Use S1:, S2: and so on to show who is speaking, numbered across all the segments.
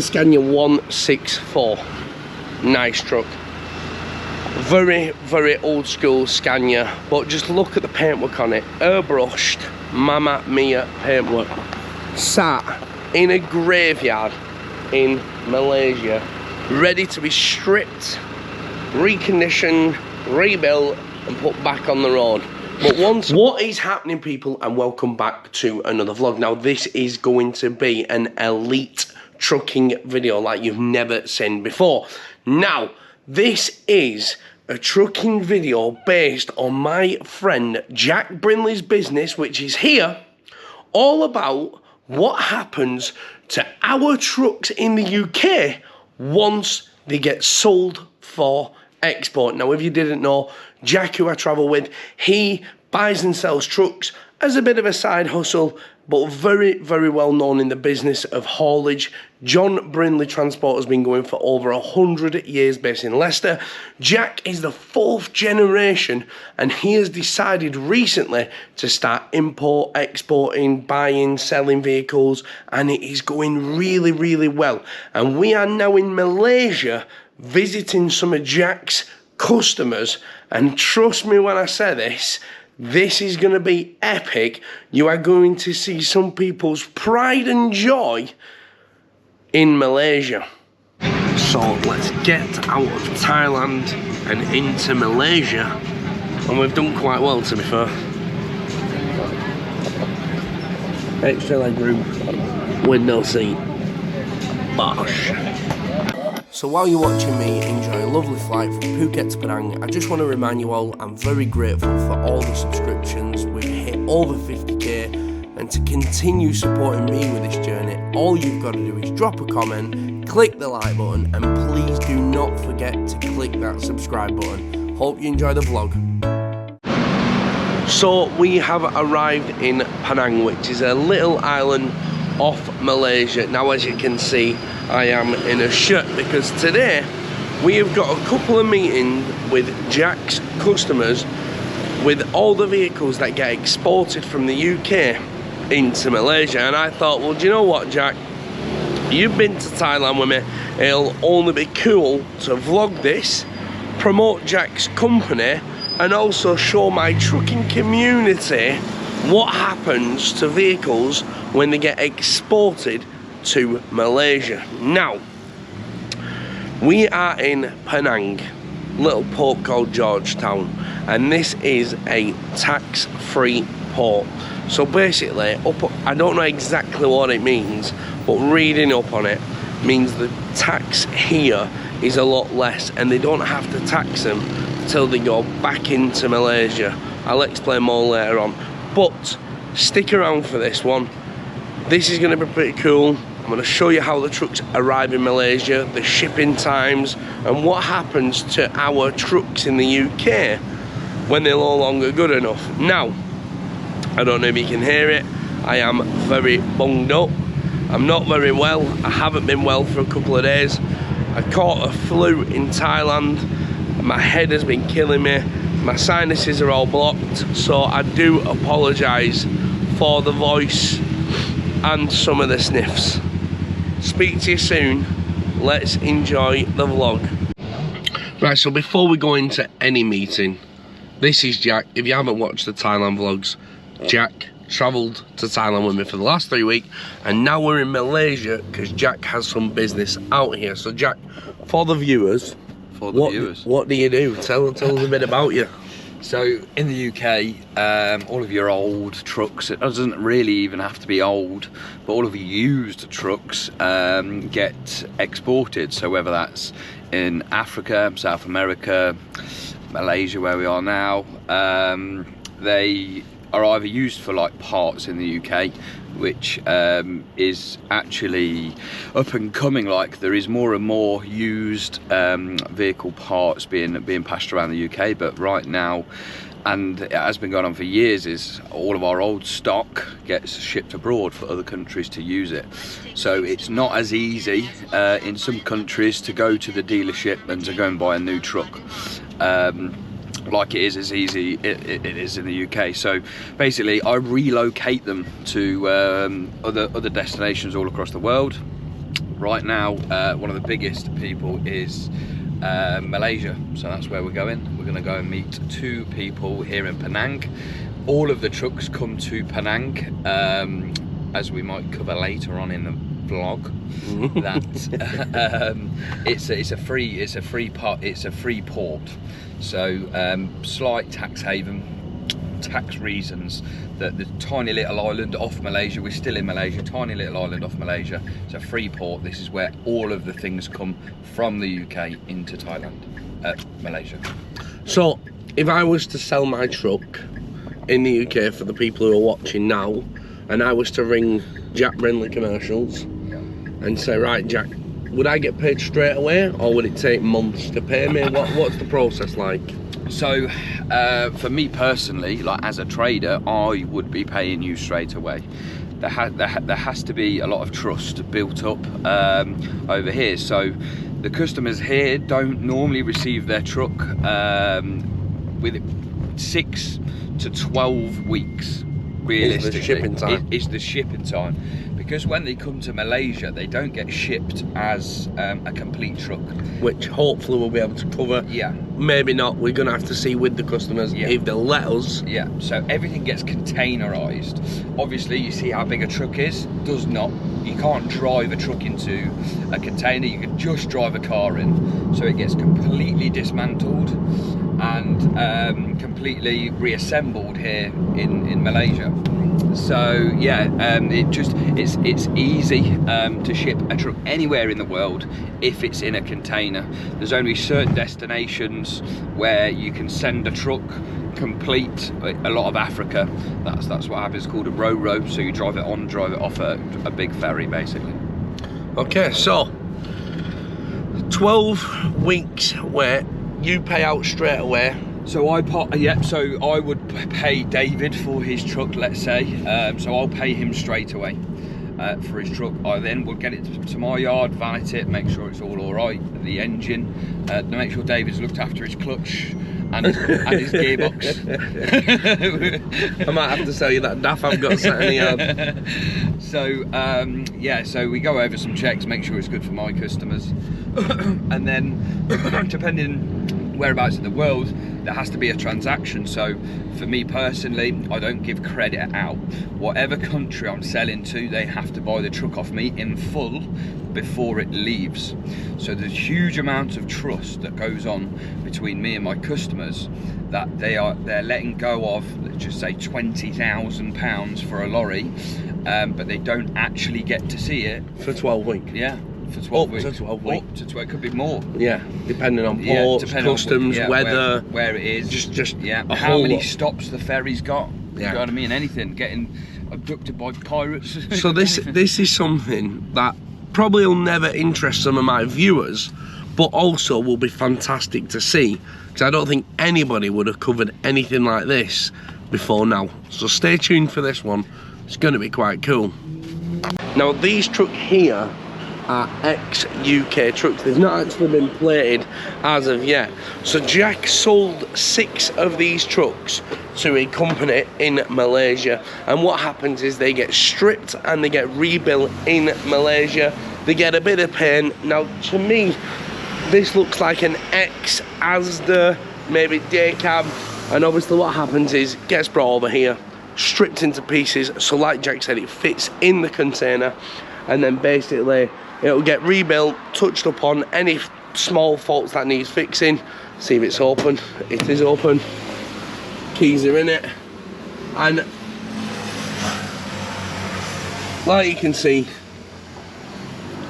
S1: Scania 164, nice truck. Very, very old school Scania, but just look at the paintwork on it. Airbrushed, mamma mia paintwork. Sat in a graveyard in Malaysia, ready to be stripped, reconditioned, rebuilt and put back on the road. But what is happening, people, and welcome back to another vlog. Now this is going to be an elite trucking video like you've never seen before. Now this is a trucking video based on my friend Jack Brenley's business, which is here, all about what happens to our trucks in the UK once they get sold for export. Now, if you didn't know, Jack, who I travel with, he buys and sells trucks as a bit of a side hustle, but very, very well known in the business of haulage. John Brenley Transport has been going for over 100 years, based in Leicester. Jack is the 4th generation, and he has decided recently to start import, exporting, buying, selling vehicles, and it is going really, really well. And we are now in Malaysia visiting some of Jack's customers, and trust me when I say this, this is going to be epic. You are going to see some people's pride and joy in Malaysia. So let's get out of Thailand and into Malaysia, and we've done quite well, to be fair. Extra leg room, window seat, bosh. So while you're watching me enjoy a lovely flight from Phuket to Penang, I just want to remind you all I'm very grateful for all the subscriptions. We've hit over 50k, and to continue supporting me with this journey, all you've got to do is drop a comment, click the like button, and please do not forget to click that subscribe button. Hope you enjoy the vlog. So we have arrived in Penang, which is a little island off Malaysia. Now, as you can see, I am in a shirt because today we have got a couple of meetings with Jack's customers with all the vehicles that get exported from the UK into Malaysia. And I thought, well, do you know what, Jack? You've been to Thailand with me. It'll only be cool to vlog this, promote Jack's company, and also show my trucking community what happens to vehicles when they get exported to Malaysia. Now, we are in Penang, little port called Georgetown, and this is a tax-free port. So basically, I don't know exactly what it means, but reading up on it means the tax here is a lot less, and they don't have to tax them till they go back into Malaysia. I'll explain more later on, but stick around for this one. This is going to be pretty cool. I'm going to show you how the trucks arrive in Malaysia, the shipping times, and what happens to our trucks in the UK when they're no longer good enough. Now, I don't know if you can hear it, I am very bunged up. I'm not very well. I haven't been well for a couple of days. I caught a flu in Thailand, and my head has been killing me. My sinuses are all blocked, so I do apologise for the voice and some of the sniffs. Speak to you soon. Let's enjoy the vlog. Right, so before we go into any meeting, this is Jack. If you haven't watched the Thailand vlogs, Jack travelled to Thailand with me for the last 3 weeks, and now we're in Malaysia because Jack has some business out here. So Jack, for the viewers, what do you do? Tell us a bit about you.
S2: So in the UK, all of your old trucks, it doesn't really even have to be old, but all of your used trucks get exported. So whether that's in Africa, South America, Malaysia, where we are now, they are either used for like parts in the UK, which is actually up and coming. Like there is more and more used vehicle parts being passed around the UK, but right now, and it has been going on for years, is all of our old stock gets shipped abroad for other countries to use it. So it's not as easy in some countries to go to the dealership and to go and buy a new truck. Like it is as easy it is in the UK. So basically I relocate them to other destinations all across the world, right now, one of the biggest people is Malaysia, so that's where we're going. We're going to go and meet 2 people here in Penang. All of the trucks come to Penang, as we might cover later on in the vlog. That it's a free port, so slight tax haven, tax reasons. That the tiny little island off Malaysia, we're still in Malaysia, tiny little island off Malaysia, it's a free port. This is where all of the things come from the UK into Thailand, Malaysia.
S1: So if I was to sell my truck in the UK for the people who are watching now, and I was to ring Jack Brenley Commercials and say, right Jack, would I get paid straight away, or would it take months to pay me? What's the process like?
S2: So for me personally, like as a trader, I would be paying you straight away. There has to be a lot of trust built up over here. So the customers here don't normally receive their truck with 6 to 12 weeks. Realistically, is the shipping time, because when they come to Malaysia, they don't get shipped as a complete truck,
S1: which hopefully we'll be able to cover.
S2: Yeah,
S1: maybe not, we're gonna have to see with the customers if they'll let us.
S2: Yeah, so everything gets containerized. Obviously you see how big a truck is. You can't drive a truck into a container, you can just drive a car in. So it gets completely dismantled and completely reassembled here in Malaysia. So yeah, it's easy to ship a truck anywhere in the world if it's in a container. There's only certain destinations where you can send a truck complete. A lot of Africa, that's what happens, called a ro-ro. So you drive it on, drive it off a big ferry basically.
S1: Okay, so 12 weeks where you pay out straight away.
S2: So I would pay David for his truck, let's say. So I'll pay him straight away for his truck. I then will get it to my yard, valet it, make sure it's all right, the engine, make sure David's looked after his clutch and his gearbox.
S1: I might have to sell you that DAF I've got set in the yard.
S2: So yeah, so we go over some checks, make sure it's good for my customers. And then depending whereabouts in the world, there has to be a transaction. So for me personally, I don't give credit out. Whatever country I'm selling to, they have to buy the truck off me in full before it leaves. So there's a huge amount of trust that goes on between me and my customers, that they're letting go of, let's just say £20,000 for a lorry, but they don't actually get to see it
S1: for 12 weeks.
S2: Yeah, for 12 weeks.
S1: To 12 weeks.
S2: Up to 12, it could be more.
S1: Yeah, depending on ports, customs, weather,
S2: where it is.
S1: Just
S2: how many stops the ferry's got.
S1: Yeah.
S2: You know what I mean? Anything, getting abducted by pirates.
S1: So this is something that probably will never interest some of my viewers, but also will be fantastic to see, because I don't think anybody would have covered anything like this before now. So stay tuned for this one. It's going to be quite cool. Now these trucks here are XUK Trucks. They've not actually been plated as of yet. So Jack sold 6 of these trucks to a company in Malaysia, and what happens is they get stripped and they get rebuilt in Malaysia. They get a bit of paint. Now to me, this looks like an ex-Asda, maybe day cab, and obviously what happens is it gets brought over here, stripped into pieces, so like Jack said, it fits in the container, and then basically it'll get rebuilt, touched up on, any small faults that needs fixing. See if it's open. It is open. Keys are in it, and like you can see,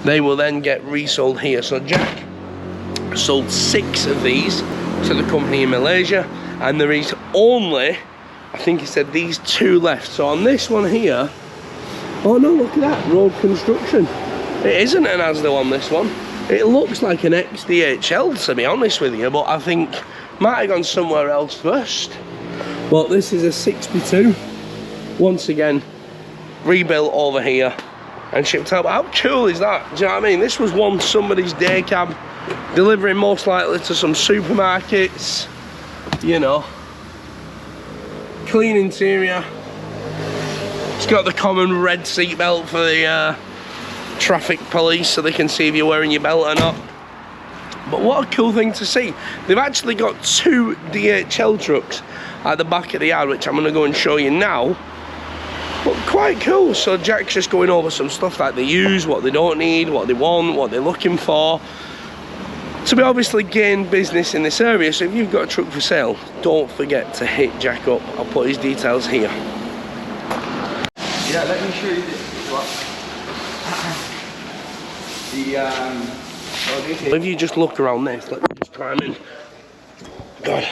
S1: they will then get resold here. So Jack sold 6 of these to the company in Malaysia, and there is only, I think he said, these 2 left. So on this one here, oh no, look at that, road construction. It isn't an Asda on this one. It looks like an XDHL, to be honest with you, but I think might have gone somewhere else first. But this is a 62. Once again, rebuilt over here and shipped out. How cool is that? Do you know what I mean? This was once somebody's day cab, delivering most likely to some supermarkets, you know. Clean interior. It's got the common red seat belt for the traffic police so they can see if you're wearing your belt or not. But what a cool thing to see. They've actually got 2 DHL trucks at the back of the yard, which I'm going to go and show you now. But quite cool. So Jack's just going over some stuff that they use, what they don't need, what they want, what they're looking for, to be obviously gain business in this area. So if you've got a truck for sale, don't forget to hit Jack up. I'll put his details here.
S2: Yeah, let me show you this.
S1: If you just look around this, let me just climb in. God,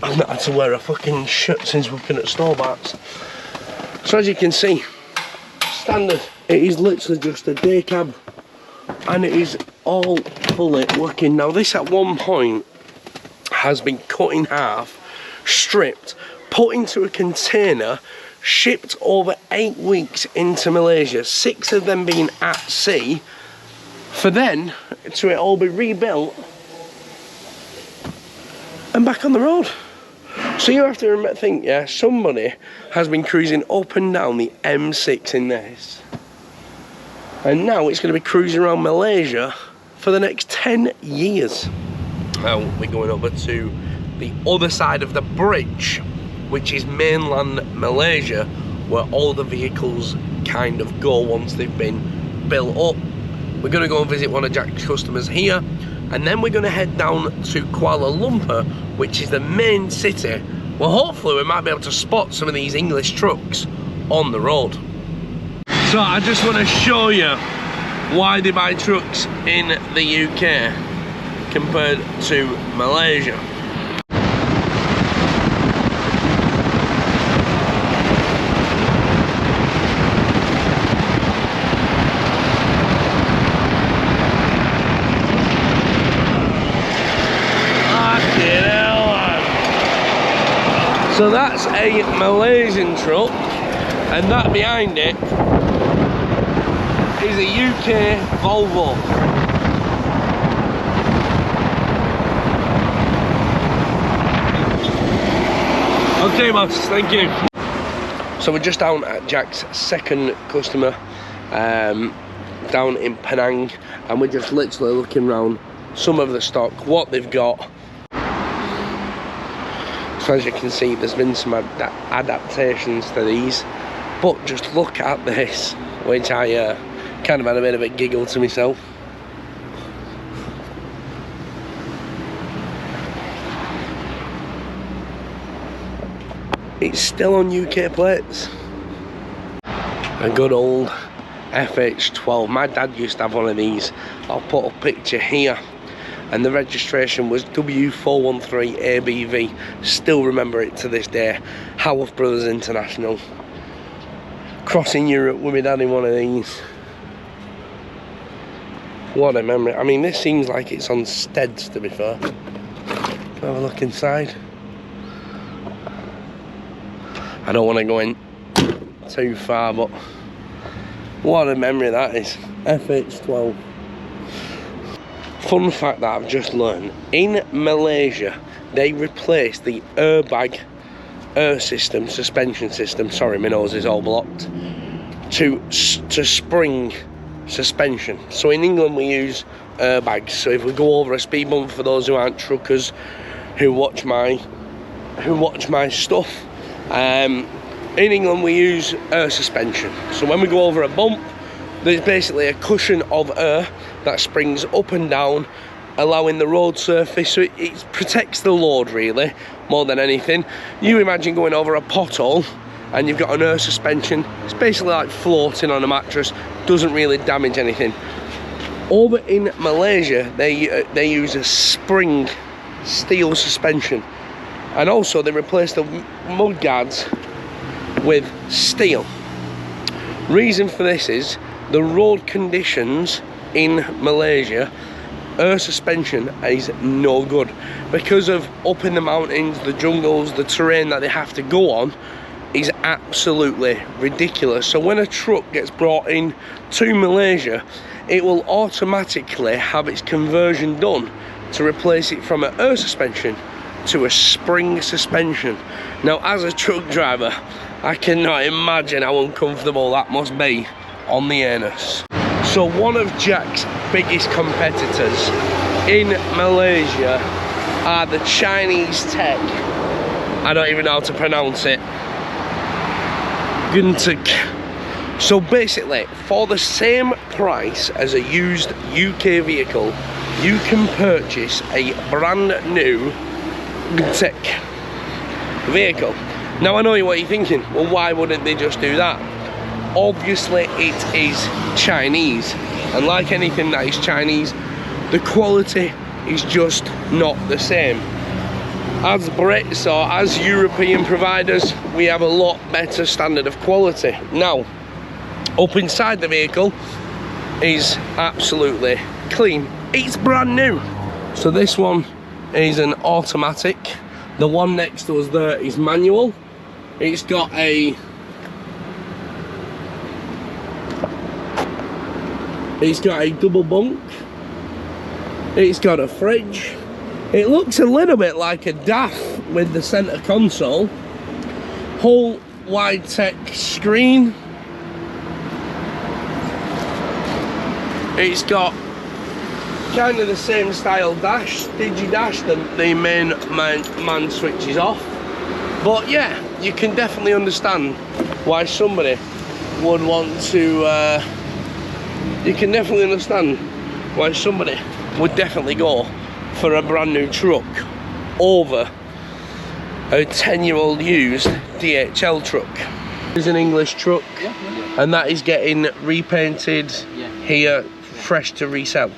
S1: I've not had to wear a fucking shirt since working at Starbucks. So as you can see, standard, it is literally just a day cab, and it is all fully working. Now this at one point has been cut in half, stripped, put into a container, shipped over 8 weeks into Malaysia, 6 of them being at sea, for then to it all be rebuilt and back on the road. So you have to think, yeah, somebody has been cruising up and down the M6 in this, and now it's going to be cruising around Malaysia for the next 10 years. Now we're going over to the other side of the bridge, which is mainland Malaysia, where all the vehicles kind of go once they've been built up. We're going to go and visit one of Jack's customers here, and then we're going to head down to Kuala Lumpur, which is the main city, where hopefully we might be able to spot some of these English trucks on the road. So I just want to show you why they buy trucks in the UK compared to Malaysia. So that's a Malaysian truck, and that behind it is a UK Volvo. Okay boss, thank you. So we're just down at Jack's second customer, down in Penang, and we're just literally looking around some of the stock, what they've got. So as you can see, there's been some adaptations to these, but just look at this, which I kind of had a bit of a giggle to myself. It's still on UK plates. A good old FH12. My dad used to have one of these. I'll put a picture here. And the registration was W413ABV. Still remember it to this day. Howarth Brothers International. Crossing Europe with my dad in one of these. What a memory. I mean, this seems like it's on Steads, to be fair. Have a look inside. I don't want to go in too far, but what a memory that is. FH12. Fun fact that I've just learned, in Malaysia they replaced the airbag air system, suspension system, sorry my nose is all blocked, to spring suspension. So in England we use airbags, so if we go over a speed bump, for those who aren't truckers who watch my stuff, in England we use air suspension. So when we go over a bump, there's basically a cushion of air that springs up and down, allowing the road surface, so it protects the load really, more than anything. You imagine going over a pothole and you've got an air suspension, it's basically like floating on a mattress, doesn't really damage anything. Over in Malaysia, they use a spring steel suspension, and also they replaced the mud guards with steel. Reason for this is the road conditions in Malaysia, air suspension is no good because of up in the mountains, the jungles, the terrain that they have to go on is absolutely ridiculous. So when a truck gets brought in to Malaysia, it will automatically have its conversion done to replace it from an air suspension to a spring suspension. Now as a truck driver, I cannot imagine how uncomfortable that must be on the anus. So one of Jack's biggest competitors in Malaysia are the Chinese tech. I don't even know how to pronounce it. XUK. So basically, for the same price as a used UK vehicle, you can purchase a brand new XUK vehicle. Now I know what you're thinking, well why wouldn't they just do that? Obviously it is Chinese, and like anything that is Chinese, the quality is just not the same. As Brits or as European providers, we have a lot better standard of quality. Now, up inside the vehicle is absolutely clean. It's brand new. So this one is an automatic. The one next to us there is manual. It's got a double bunk. It's got a fridge. It looks a little bit like a DAF with the center console. Whole wide tech screen. It's got kind of the same style dash, digi-dash, the main man switches off. But yeah, you can definitely understand why somebody would want to, you can definitely understand why somebody would definitely go for a brand new truck over a 10-year-old used DHL truck. It's an English truck, and that is getting repainted here, fresh to resell.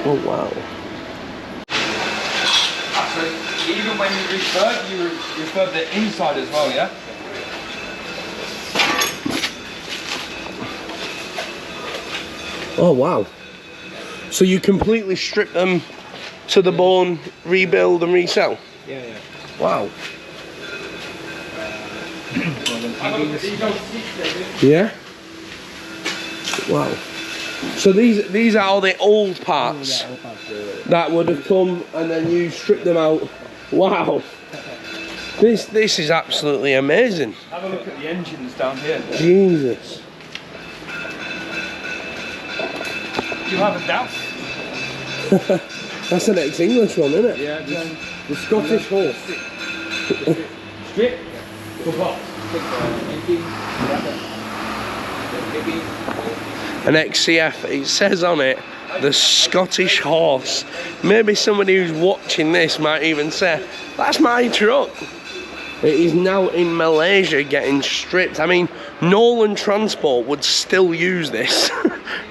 S1: Oh wow.
S2: So even when you refurb the inside as well, yeah?
S1: Oh wow. So you completely strip them to the bone, rebuild and resell?
S3: Yeah.
S1: Wow. Yeah? Wow. So these are all the old parts that would have come and then you strip them out. Wow. This is absolutely amazing.
S3: Have a look at the engines down here.
S1: Jesus.
S3: You have a DAF?
S1: That's an ex-English one, isn't it?
S3: Yeah, the Scottish horse. Strip.
S1: An XCF, it says on it, the Scottish horse. Maybe somebody who's watching this might even say, that's my truck. It is now in Malaysia getting stripped. I mean, Nolan Transport would still use this.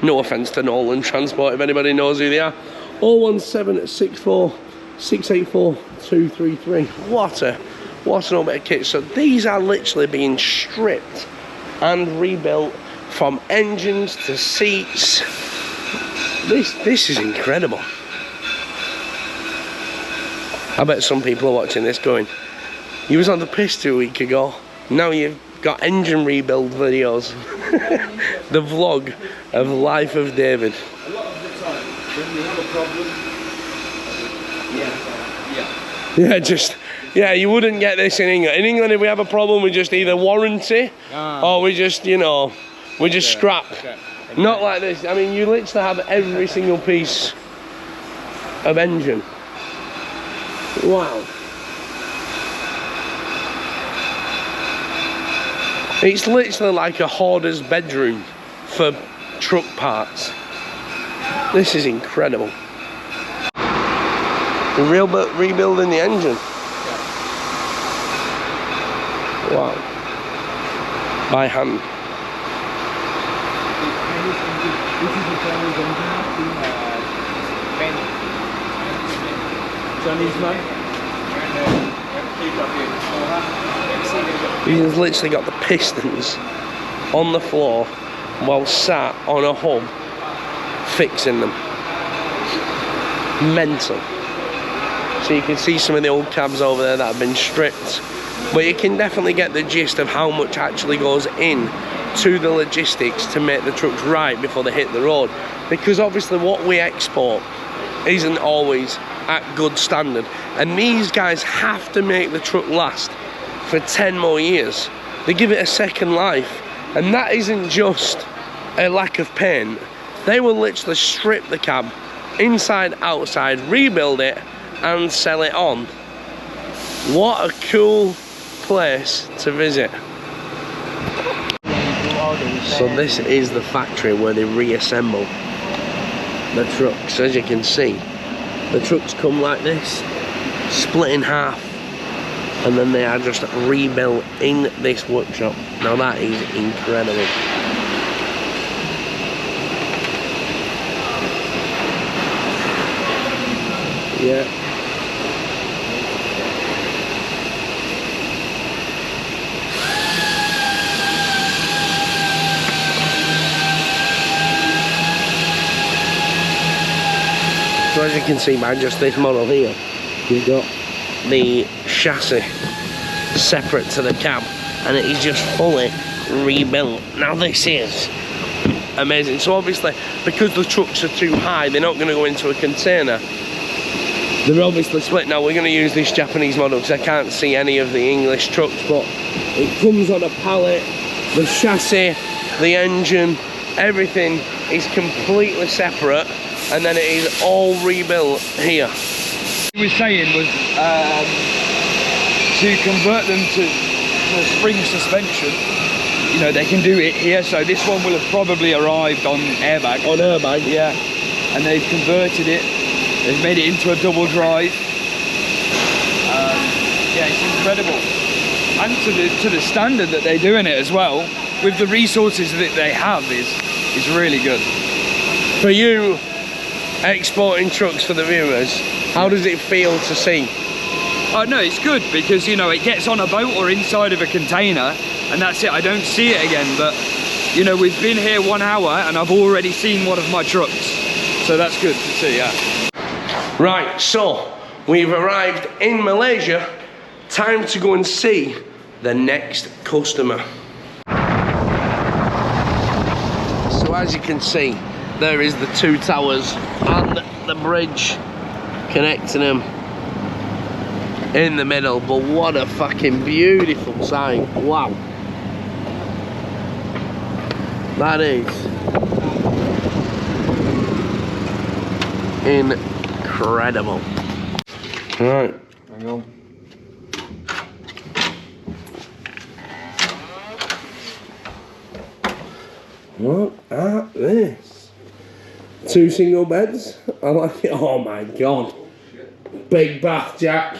S1: No offence to Nolan Transport, if anybody knows who they are. 01764 684 233. What an old bit of kit. So these are literally being stripped and rebuilt, from engines to seats. This is incredible. I bet some people are watching this going, you was on the piss 2 weeks ago, now you've got engine rebuild videos. The vlog of Life of David.
S3: A lot of the time, when we have a problem,
S1: Yeah, you wouldn't get this in England. In England, if we have a problem, we just either warranty or we just, you know, we just scrap. Okay. Not like this. I mean, you literally have every single piece of engine. Wow. It's literally like a hoarder's bedroom for truck parts. This is incredible. Rebuilding the engine. Wow. By hand.
S3: This is the Chinese engine Chinese man.
S1: He's literally got the pistons on the floor while sat on a hub fixing them. Mental. So you can see some of the old cabs over there that have been stripped, but you can definitely get the gist of how much actually goes in to the logistics to make the trucks right before they hit the road, because obviously what we export isn't always at good standard, and these guys have to make the truck last for 10 more years. They give it a second life And that isn't just a lack of paint. They will literally strip the cab inside, outside, rebuild it and sell it on. What a cool place to visit. So this is the factory where they reassemble the trucks. As you can see, the trucks come like this, split in half, and then they are just rebuilt in this workshop. Now that is incredible. Yeah. So as you can see by just this model here, you've got the chassis separate to the cab, and it is just fully rebuilt. Now this is amazing. So obviously, because the trucks are too high, they're not going to go into a container. They're obviously split. Now we're going to use this Japanese model because I can't see any of the English trucks, but it comes on a pallet. The chassis, the engine, everything is completely separate, and then it is all rebuilt here.
S2: What he was saying was to convert them to spring suspension. You know, they can do it here, so this one will have probably arrived on airbag.
S1: On airbag?
S2: Yeah, and they've converted it. They've made it into a double drive. Yeah, it's incredible. And to the standard that they're doing it as well, with the resources that they have, is really good.
S1: For you, exporting trucks for the viewers, how does it feel to see?
S2: Oh no, it's good because, you know, it gets on a boat or inside of a container and that's it. I don't see it again, but you know, we've been here 1 hour and I've already seen one of my trucks, so that's good to see. Yeah.
S1: Right, so we've arrived in Malaysia. Time to go and see the next customer. So as you can see, there is the two towers and the bridge connecting them in the middle, but what a fucking beautiful sight. Wow, that is incredible. Right, hang on. Look at this. 2 single beds. I like it. Oh my god. Big bath, Jack.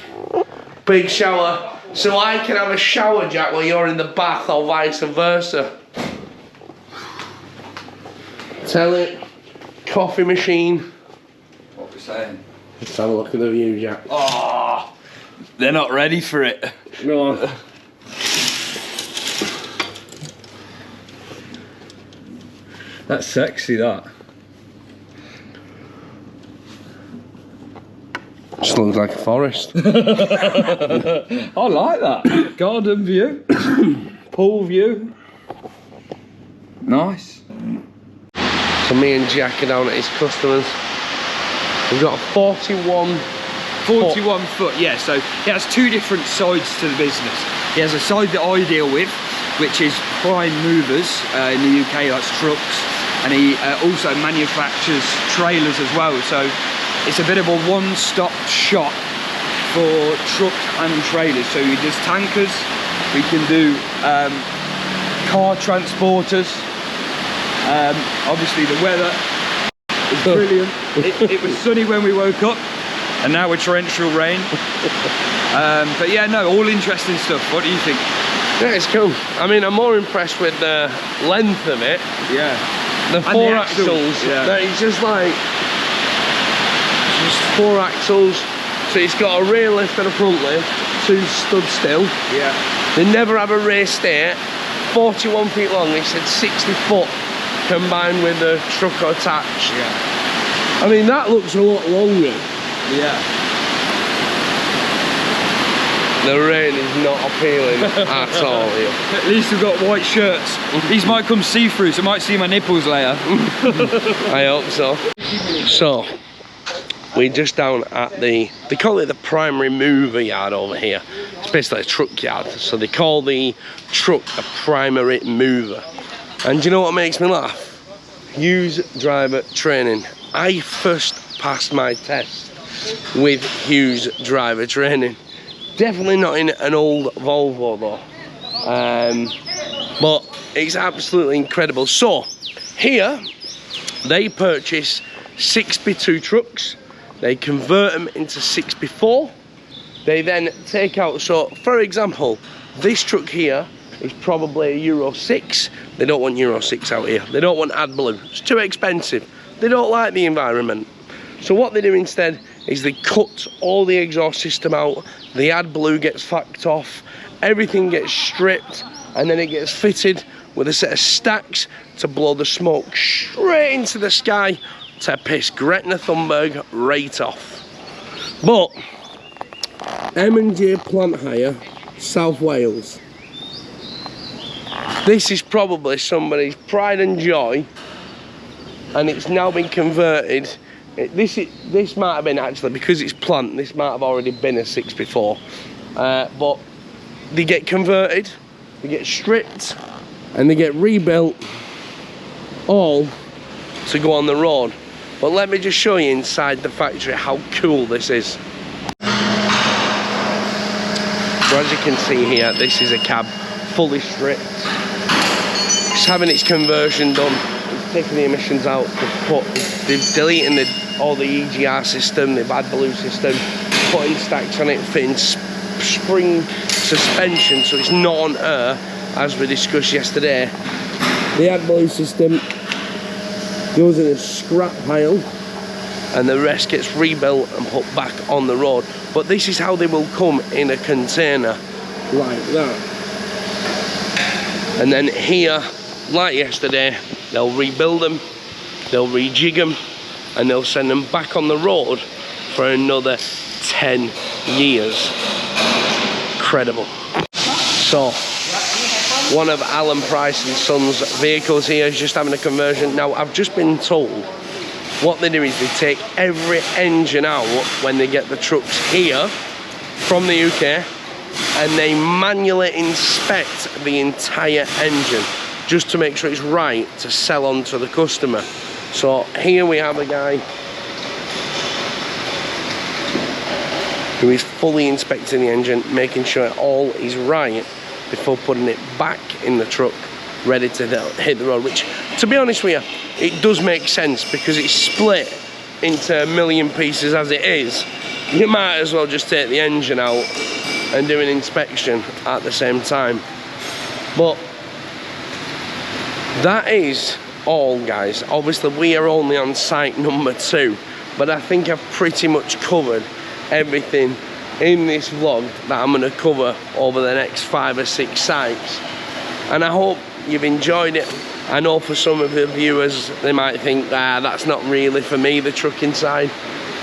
S1: Big shower. So I can have a shower, Jack, while you're in the bath, or vice versa. Telly, coffee machine.
S2: What we're saying?
S1: Let's have a look at the view, Jack.
S2: Oh, they're not ready for it.
S1: Go on.
S2: That's sexy, that.
S1: Just looks like a forest.
S2: I like that. Garden view, pool view. Nice.
S1: So me and Jack are down at his customers. We've got a 41
S2: foot, yeah, so he has 2 different sides to the business. He has a side that I deal with, which is prime movers in the UK, that's trucks, and he also manufactures trailers as well, so it's a bit of a one-stop shop for trucks and trailers. So he does tankers, we can do car transporters. Obviously the weather is brilliant. It was sunny when we woke up, and now we're torrential rain. But yeah, no, all interesting stuff. What do you think?
S1: Yeah, it's cool. I mean, I'm more impressed with the length of it.
S2: Yeah.
S1: The 4 axles.
S2: Yeah.
S1: That is just like, just 4 axles. So it's got a rear lift and a front lift, 2 stood still.
S2: Yeah.
S1: They never have a rear steer. 41 feet long. They said 60 foot combined with the truck attached.
S2: Yeah.
S1: I mean, that looks a lot longer.
S2: Yeah.
S1: The rain is not appealing at all here.
S2: At least we've got white shirts. These might come see-through, so I might see my nipples later.
S1: I hope so. So, we're just down at they call it the primary mover yard over here. It's basically a truck yard. So they call the truck a primary mover. And do you know what makes me laugh? Hughes driver training. I first passed my test with Hughes driver training. Definitely not in an old Volvo though. But it's absolutely incredible. So here they purchase 6x2 trucks, they convert them into 6x4, they then take out, so for example, this truck here is probably a Euro 6. They don't want Euro 6 out here. They don't want AdBlue. It's too expensive. They don't like the environment. So what they do instead is they cut all the exhaust system out. The AdBlue gets fucked off. Everything gets stripped, and then it gets fitted with a set of stacks to blow the smoke straight into the sky to piss Gretna Thunberg right off. But M&J Plant Hire, South Wales. This is probably somebody's pride and joy, and it's now been converted. This might have been, actually, because it's plant, this might have already been a 6x4. But they get converted, they get stripped, and they get rebuilt, all to go on the road. But let me just show you inside the factory how cool this is. So as you can see here, this is a cab fully stripped. It's having its conversion done. It's taking the emissions out. They've deleted all the EGR system, the AdBlue system, putting stacks on it, fitting spring suspension so it's not on air, as we discussed yesterday. The AdBlue system goes in a scrap pile, and the rest gets rebuilt and put back on the road. But this is how they will come in a container like that. And then here, like yesterday, they'll rebuild them, they'll rejig them, and they'll send them back on the road for another 10 years. Incredible. So, one of Alan Price and Sons vehicles here is just having a conversion. Now, I've just been told what they do is they take every engine out when they get the trucks here from the UK, and they manually inspect the entire engine just to make sure it's right to sell on to the customer. So here we have a guy who is fully inspecting the engine, making sure all is right before putting it back in the truck, ready to hit the road. Which, to be honest with you, it does make sense, because it's split into a million pieces as it is. You might as well just take the engine out and do an inspection at the same time. But that is all, guys. Obviously we are only on site number 2, but I think I've pretty much covered everything in this vlog that I'm going to cover over the next 5 or 6 sites, and I hope you've enjoyed it. I know for some of the viewers they might think, that's not really for me, the trucking side,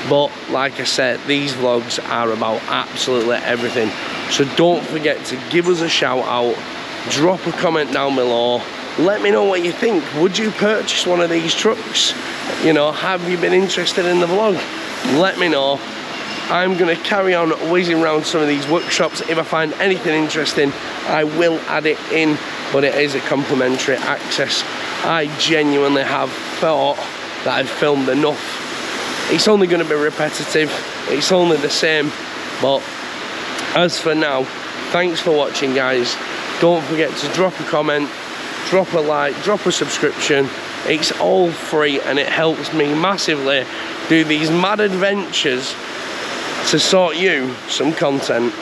S1: but like I said, these vlogs are about absolutely everything. So don't forget to give us a shout out, drop a comment down below, let me know what you think. Would you purchase one of these trucks? You know, have you been interested in the vlog? Let me know. I'm going to carry on whizzing around some of these workshops. If I find anything interesting, I will add it in, but it is a complimentary access. I genuinely have thought that I've filmed enough. It's only going to be repetitive, it's only the same, but as for now, thanks for watching, guys. Don't forget to drop a comment, drop a like, drop a subscription. It's all free, and it helps me massively do these mad adventures to sort you some content.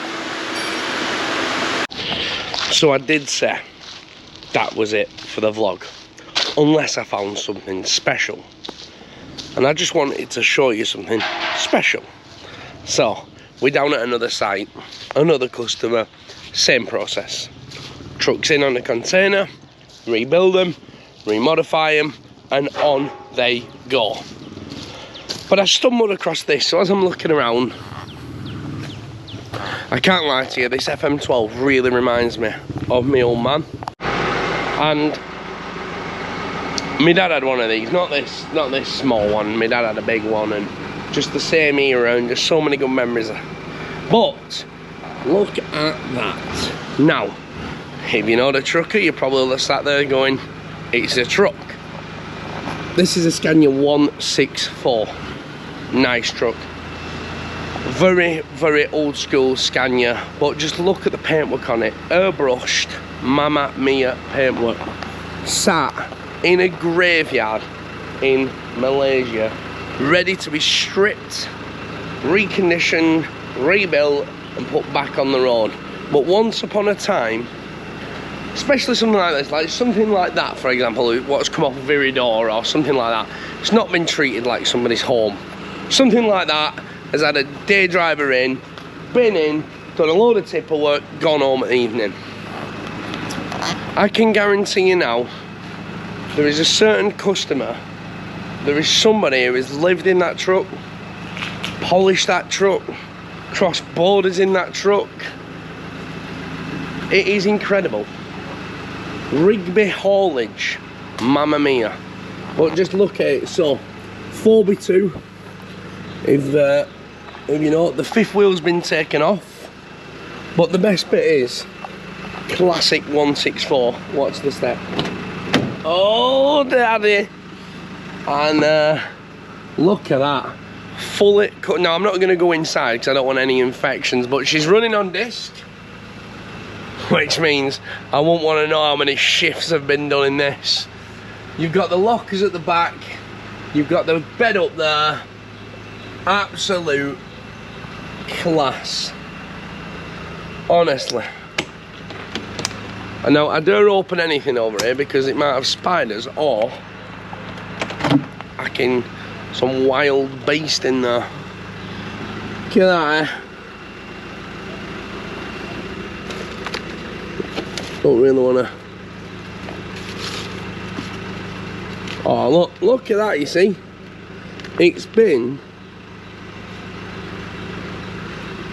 S1: So I did say that was it for the vlog, unless I found something special, and I just wanted to show you something special. So we're down at another site, another customer, same process. Trucks in on a container, rebuild them, remodify them, and on they go. But I stumbled across this, so as I'm looking around, I can't lie to you, this FM12 really reminds me of my old man. And my dad had one of these, not this small one. My dad had a big one, and just the same era, and just so many good memories. But look at that. Now, if you know the trucker, you're probably sat there going, it's a truck. This is a Scania 164. Nice truck. Very, very old school Scania, but just look at the paintwork on it. Airbrushed, Mamma Mia paintwork. Sat in a graveyard in Malaysia, ready to be stripped, reconditioned, rebuilt and put back on the road. But once upon a time, especially something like this, like something like that, for example, what's come off Viridor or something like that, it's not been treated like somebody's home. Something like that has had a day driver in, been in, done a load of tipper work, gone home at the evening. I can guarantee you now, there is a certain customer, there is somebody who has lived in that truck, polished that truck, crossed borders in that truck. It is incredible. Rigby haulage, Mamma Mia. But just look at it. So 4x2, if you know, the fifth wheel's been taken off, but the best bit is classic 164. Watch the step. Oh daddy. And look at that, fully cut. Now I'm not going to go inside because I don't want any infections, but she's running on disc, which means I won't want to know how many shifts have been done in this. You've got the lockers at the back, you've got the bed up there. Absolute class, honestly. And now I don't open anything over here because it might have spiders, or some wild beast in there. Look at that. Don't really want to. Oh, look at that, you see.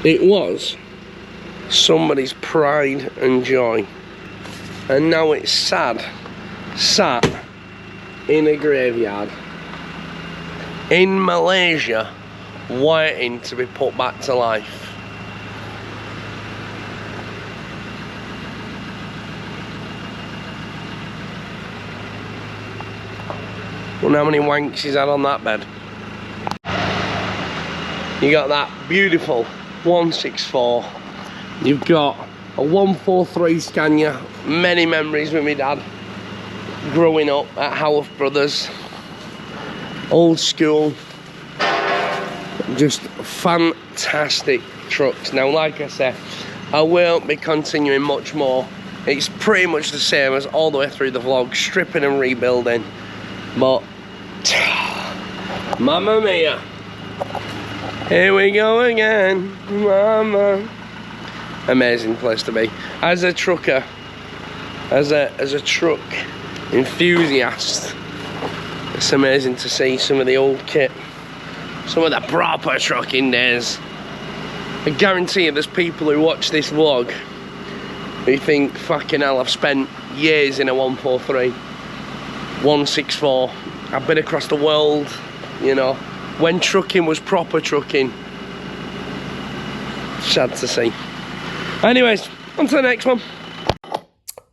S1: It was somebody's pride and joy. And now it's sat in a graveyard in Malaysia, waiting to be put back to life. Wonder how many wanks he's had on that bed. You got that beautiful 164. You've got a 143 Scania. Many memories with my dad growing up at Howarth Brothers. Old school, just fantastic trucks. Now, like I said, I won't be continuing much more. It's pretty much the same as all the way through the vlog, stripping and rebuilding. But Mamma Mia, here we go again, Mama. Amazing place to be. As a trucker, as a truck enthusiast, it's amazing to see some of the old kit, some of the proper trucking days. I guarantee you there's people who watch this vlog who think, fucking hell, I've spent years in a 143, 164. I've been across the world, you know, when trucking was proper trucking. Sad to see. Anyways, on to the next one.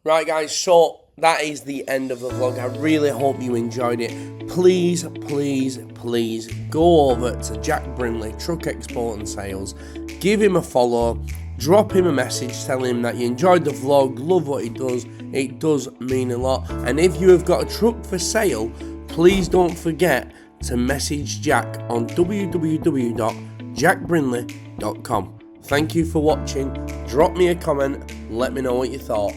S1: Right guys, so that is the end of the vlog. I really hope you enjoyed it. Please, please, please go over to Jack Brenley, Truck Export and Sales. Give him a follow. Drop him a message telling him that you enjoyed the vlog, love what he does. It does mean a lot. And if you have got a truck for sale, please don't forget to message Jack on www.jackbrinley.com. Thank you for watching. Drop me a comment. Let me know what you thought.